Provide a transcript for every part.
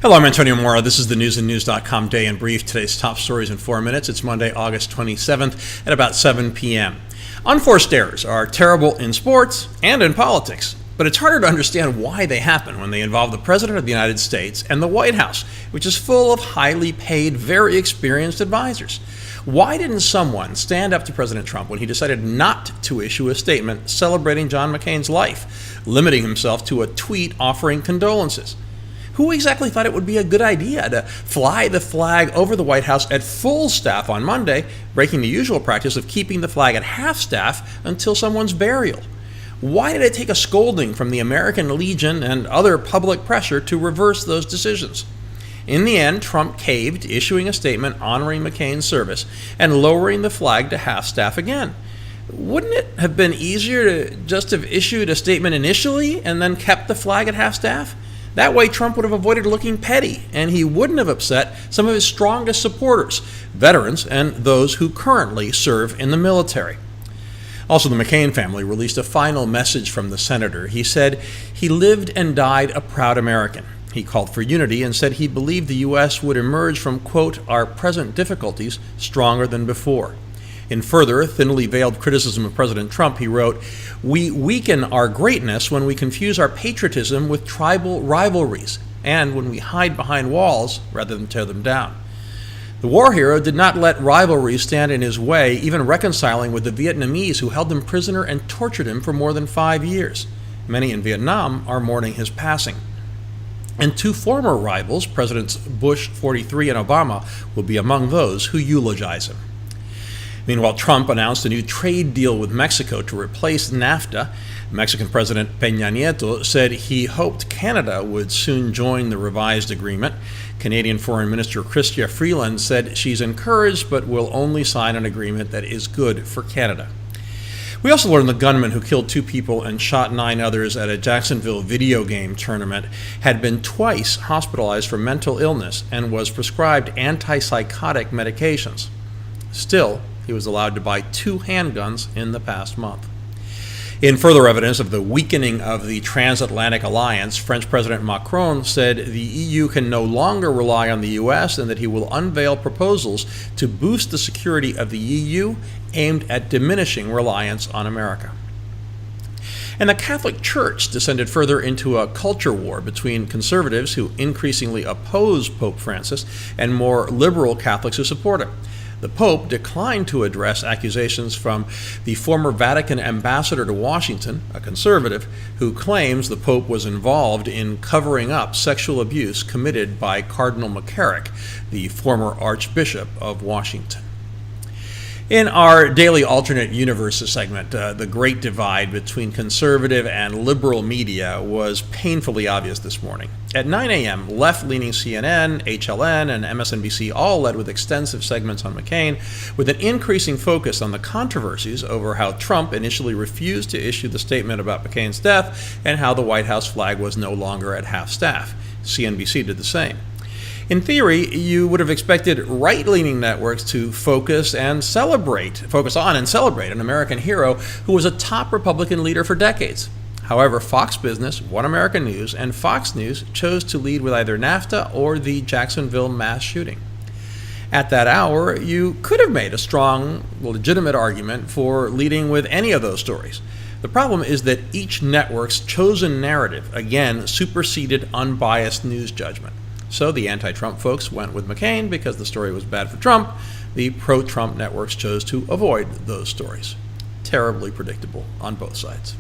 Hello, I'm Antonio Mora. This is the newsandnews.com Day in Brief. Today's top stories in 4 minutes. It's Monday, August 27th at about 7 p.m. Unforced errors are terrible in sports and in politics, but it's harder to understand why they happen when they involve the President of the United States and the White House, which is full of highly paid, very experienced advisors. Why didn't someone stand up to President Trump when he decided not to issue a statement celebrating John McCain's life, limiting himself to a tweet offering condolences? Who exactly thought it would be a good idea to fly the flag over the White House at full staff on Monday, breaking the usual practice of keeping the flag at half staff until someone's burial? Why did it take a scolding from the American Legion and other public pressure to reverse those decisions? In the end, Trump caved, issuing a statement honoring McCain's service and lowering the flag to half staff again. Wouldn't it have been easier to just have issued a statement initially and then kept the flag at half staff? That way, Trump would have avoided looking petty, and he wouldn't have upset some of his strongest supporters, veterans, and those who currently serve in the military. Also, the McCain family released a final message from the senator. He said he lived and died a proud American. He called for unity and said he believed the U.S. would emerge from, quote, our present difficulties stronger than before. In further, thinly veiled criticism of President Trump, he wrote, we weaken our greatness when we confuse our patriotism with tribal rivalries and when we hide behind walls rather than tear them down. The war hero did not let rivalries stand in his way, even reconciling with the Vietnamese who held him prisoner and tortured him for more than 5 years. Many in Vietnam are mourning his passing. And two former rivals, Presidents Bush 43 and Obama, will be among those who eulogize him. Meanwhile, Trump announced a new trade deal with Mexico to replace NAFTA. Mexican President Peña Nieto said he hoped Canada would soon join the revised agreement. Canadian Foreign Minister Chrystia Freeland said she's encouraged but will only sign an agreement that is good for Canada. We also learned the gunman who killed 2 people and shot 9 others at a Jacksonville video game tournament had been twice hospitalized for mental illness and was prescribed antipsychotic medications. Still, he was allowed to buy 2 handguns in the past month. In further evidence of the weakening of the transatlantic alliance, French President Macron said the EU can no longer rely on the U.S. and that he will unveil proposals to boost the security of the EU aimed at diminishing reliance on America. And the Catholic Church descended further into a culture war between conservatives who increasingly oppose Pope Francis and more liberal Catholics who support him. The Pope declined to address accusations from the former Vatican ambassador to Washington, a conservative, who claims the Pope was involved in covering up sexual abuse committed by Cardinal McCarrick, the former Archbishop of Washington. In our daily alternate universes segment, the great divide between conservative and liberal media was painfully obvious this morning. At 9 a.m., left-leaning CNN, HLN, and MSNBC all led with extensive segments on McCain, with an increasing focus on the controversies over how Trump initially refused to issue the statement about McCain's death and how the White House flag was no longer at half-staff. CNBC did the same. In theory, you would have expected right-leaning networks to focus on and celebrate an American hero who was a top Republican leader for decades. However, Fox Business, One American News, and Fox News chose to lead with either NAFTA or the Jacksonville mass shooting. At that hour, you could have made a strong, legitimate argument for leading with any of those stories. The problem is that each network's chosen narrative, again, superseded unbiased news judgment. So the anti-Trump folks went with McCain because the story was bad for Trump. The pro-Trump networks chose to avoid those stories. Terribly predictable on both sides.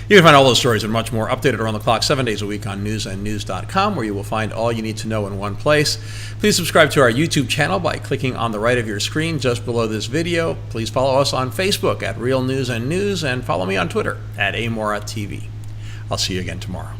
You can find all those stories and much more updated around the clock 7 days a week on newsandnews.com, where you will find all you need to know in one place. Please subscribe to our YouTube channel by clicking on the right of your screen just below this video. Please follow us on Facebook at Real News and News, and follow me on Twitter at AMoraTV. I'll see you again tomorrow.